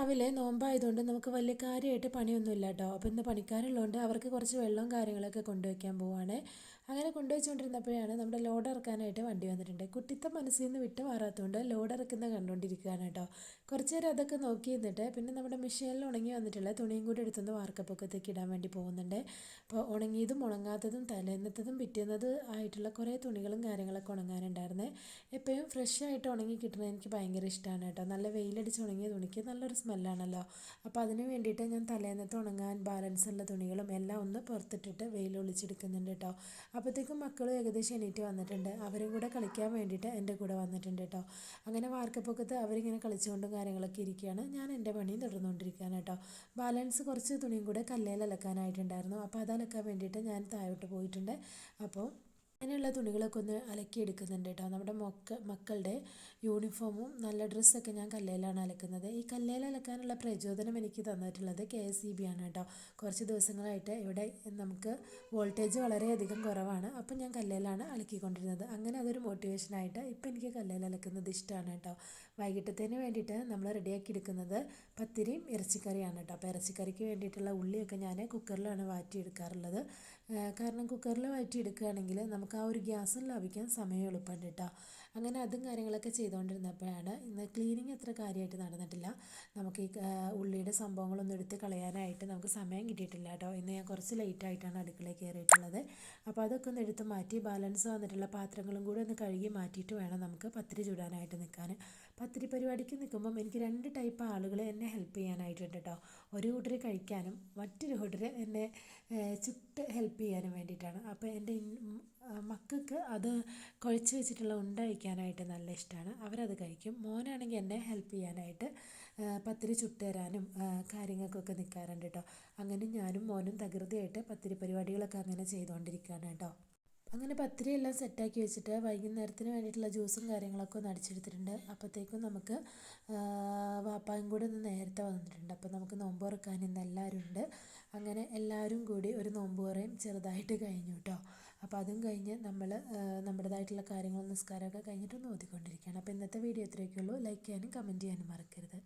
രാവിലെ നോമ്പായതുകൊണ്ട് നമുക്ക് വലിയ കാര്യമായിട്ട് പണിയൊന്നുമില്ല കേട്ടോ. അപ്പോൾ ഇന്ന് പണിക്കാരുള്ളതുകൊണ്ട് അവർക്ക് കുറച്ച് വെള്ളവും കാര്യങ്ങളൊക്കെ കൊണ്ടുവയ്ക്കാൻ പോവുകയാണ്. അങ്ങനെ കൊണ്ടുവച്ചുകൊണ്ടിരുന്നപ്പോഴാണ് നമ്മുടെ ലോഡ് ഇറക്കാനായിട്ട് വണ്ടി വന്നിട്ടുണ്ട്. കുട്ടിത്തം മനസ്സിൽ നിന്ന് വിട്ട് മാറാത്തതുകൊണ്ട് ലോഡ് ഇറക്കുന്ന കണ്ടുകൊണ്ടിരിക്കുകയാണ് കേട്ടോ. കുറച്ച് നേരം അതൊക്കെ നോക്കി നിന്നിട്ട് പിന്നെ നമ്മുടെ മെഷീനിൽ ഉണങ്ങി വന്നിട്ടുള്ള തുണിയും കൂടി എടുത്തുനിന്ന് വാർക്കപ്പൊക്കത്തേക്ക് ഇടാൻ വേണ്ടി പോകുന്നുണ്ട്. അപ്പോൾ ഉണങ്ങിയതും ഉണങ്ങാത്തതും തലേന്നത്തതും പിറ്റേന്നത് ആയിട്ടുള്ള കുറേ തുണികളും കാര്യങ്ങളൊക്കെ ഉണങ്ങാനുണ്ടായിരുന്നേ. എപ്പോഴും ഫ്രഷ് ആയിട്ട് ഉണങ്ങി കിട്ടുന്നത് എനിക്ക് ഭയങ്കര ഇഷ്ടമാണ് കേട്ടോ. നല്ല വെയിലടിച്ച് ഉണങ്ങിയ തുണിക്ക് നല്ലൊരു സ്മെല്ലാണല്ലോ. അപ്പോൾ അതിന് വേണ്ടിയിട്ട് ഞാൻ തലേന്നത്ത് ഉണങ്ങാൻ ബാലൻസ് ഉള്ള തുണികളും എല്ലാം ഒന്ന് പുറത്തിട്ടിട്ട് വെയിൽ ഒളിച്ചെടുക്കുന്നുണ്ട് കേട്ടോ. അപ്പോഴത്തേക്കും മക്കൾ ഏകദേശം എണീറ്റ് വന്നിട്ടുണ്ട്. അവരും കൂടെ കളിക്കാൻ വേണ്ടിയിട്ട് എൻ്റെ കൂടെ വന്നിട്ടുണ്ട് കേട്ടോ. അങ്ങനെ വാർക്കപ്പൊക്കത്ത് അവരിങ്ങനെ കളിച്ചുകൊണ്ടും കാര്യങ്ങളൊക്കെ ഇരിക്കുകയാണ്. ഞാൻ എൻ്റെ പണിയും തുടർന്നുകൊണ്ടിരിക്കുകയാണ് കേട്ടോ. ബാലൻസ് കുറച്ച് തുണിയും കൂടെ കല്ലേൽ അലക്കാനായിട്ടുണ്ടായിരുന്നു. അപ്പോൾ അത് അലക്കാൻ വേണ്ടിയിട്ട് ഞാൻ താഴോട്ട് പോയിട്ടുണ്ട്. അപ്പോൾ അങ്ങനെയുള്ള തുണികളൊക്കെ ഒന്ന് അലക്കിയെടുക്കുന്നുണ്ട് കേട്ടോ. നമ്മുടെ മക്കളുടെ യൂണിഫോമും നല്ല ഡ്രസ്സൊക്കെ ഞാൻ കല്ലേലാണ് അലക്കുന്നത്. ഈ കല്ലേൽ അലക്കാനുള്ള പ്രചോദനം എനിക്ക് തന്നിട്ടുള്ളത് KSEB ആണ് കേട്ടോ. കുറച്ച് ദിവസങ്ങളായിട്ട് ഇവിടെ നമുക്ക് വോൾട്ടേജ് വളരെയധികം കുറവാണ്. അപ്പം ഞാൻ കല്ലേലാണ് അലക്കിക്കൊണ്ടിരുന്നത്. അങ്ങനെ അതൊരു മോട്ടിവേഷനായിട്ട് ഇപ്പം എനിക്ക് കല്ലേൽ അലക്കുന്നത് ഇഷ്ടമാണ് കേട്ടോ. വൈകിട്ടത്തേന് വേണ്ടിയിട്ട് നമ്മൾ റെഡിയാക്കി എടുക്കുന്നത് പത്തിരിയും ഇറച്ചിക്കറിയാണ് കേട്ടോ. അപ്പോൾ ഇറച്ചിക്കറിക്ക് വേണ്ടിയിട്ടുള്ള ഉള്ളിയൊക്കെ ഞാൻ കുക്കറിലാണ് വാറ്റിയെടുക്കാറുള്ളത്. കാരണം കുക്കറിൽ വഴറ്റിയെടുക്കുകയാണെങ്കിൽ നമുക്ക് ആ ഒരു ഗ്യാസും ലാഭിക്കാൻ സമയം എളുപ്പമുണ്ട് കേട്ടോ. അങ്ങനെ അതും കാര്യങ്ങളൊക്കെ ചെയ്തുകൊണ്ടിരുന്നപ്പോഴാണ് ഇന്ന് ക്ലീനിങ് അത്ര കാര്യമായിട്ട് നടന്നിട്ടില്ല. നമുക്ക് ഈ ഉള്ളിയുടെ സംഭവങ്ങളൊന്നും എടുത്ത് കളയാനായിട്ട് നമുക്ക് സമയം കിട്ടിയിട്ടില്ല കേട്ടോ. ഇന്ന് ഞാൻ കുറച്ച് ലേറ്റായിട്ടാണ് അടുക്കളയിൽ കയറിയിട്ടുള്ളത്. അപ്പോൾ അതൊക്കെ ഒന്ന് എടുത്ത് മാറ്റി ബാലൻസ് വന്നിട്ടുള്ള പാത്രങ്ങളും കൂടെ ഒന്ന് കഴുകി മാറ്റിയിട്ട് വേണം നമുക്ക് പത്തിരി ചുടാനായിട്ട് നിൽക്കാൻ. പത്തിരി പരിപാടിക്ക് നിൽക്കുമ്പം എനിക്ക് 2 ടൈപ്പ് ആളുകൾ എന്നെ ഹെൽപ്പ് ചെയ്യാനായിട്ടുണ്ട് കേട്ടോ. ഒരു കൂട്ടർ കഴിക്കാനും മറ്റൊരു കൂട്ടർ എന്നെ ചുട്ട് ഹെൽപ്പ് ചെയ്യാനും വേണ്ടിയിട്ടാണ്. അപ്പോൾ എൻ്റെ മക്കൾക്ക് അത് കുഴച്ച് വെച്ചിട്ടുള്ള ഉണ്ട കഴിക്കാനായിട്ട് നല്ല ഇഷ്ടമാണ്. അവരത് കഴിക്കും. മോനാണെങ്കിൽ എന്നെ ഹെൽപ്പ് ചെയ്യാനായിട്ട് പത്തിരി ചുട്ട് തരാനും കാര്യങ്ങൾക്കൊക്കെ നിൽക്കാറുണ്ട് കേട്ടോ. അങ്ങനെ ഞാനും മോനും തകൃതിയായിട്ട് പത്തിരി പരിപാടികളൊക്കെ അങ്ങനെ ചെയ്തുകൊണ്ടിരിക്കുകയാണ് കേട്ടോ. അങ്ങനെ പത്തിരി എല്ലാം സെറ്റാക്കി വെച്ചിട്ട് വൈകുന്നേരത്തിന് വേണ്ടിയിട്ടുള്ള ജ്യൂസും കാര്യങ്ങളൊക്കെ ഒന്ന് അടിച്ചെടുത്തിട്ടുണ്ട്. അപ്പോഴത്തേക്കും നമുക്ക് വാപ്പായും കൂടെ ഒന്ന് നേരത്തെ വന്നിട്ടുണ്ട്. അപ്പോൾ നമുക്ക് നോമ്പ് തുറക്കാൻ ഇന്ന് എല്ലാവരും ഉണ്ട്. അങ്ങനെ എല്ലാവരും കൂടി ഒരു നോമ്പ് തുറയും ചെറുതായിട്ട് കഴിഞ്ഞു കേട്ടോ. അപ്പോൾ അതും കഴിഞ്ഞ് നമ്മൾ നമ്മുടേതായിട്ടുള്ള കാര്യങ്ങളും നിസ്കാരമൊക്കെ കഴിഞ്ഞിട്ട് ഒന്ന് ഓതിക്കൊണ്ടിരിക്കുകയാണ്. അപ്പോൾ ഇന്നത്തെ വീഡിയോ ഇത്രയൊക്കെ ഉള്ളൂ. ലൈക്ക് ചെയ്യാനും കമൻറ്റ് ചെയ്യാനും മറക്കരുത്.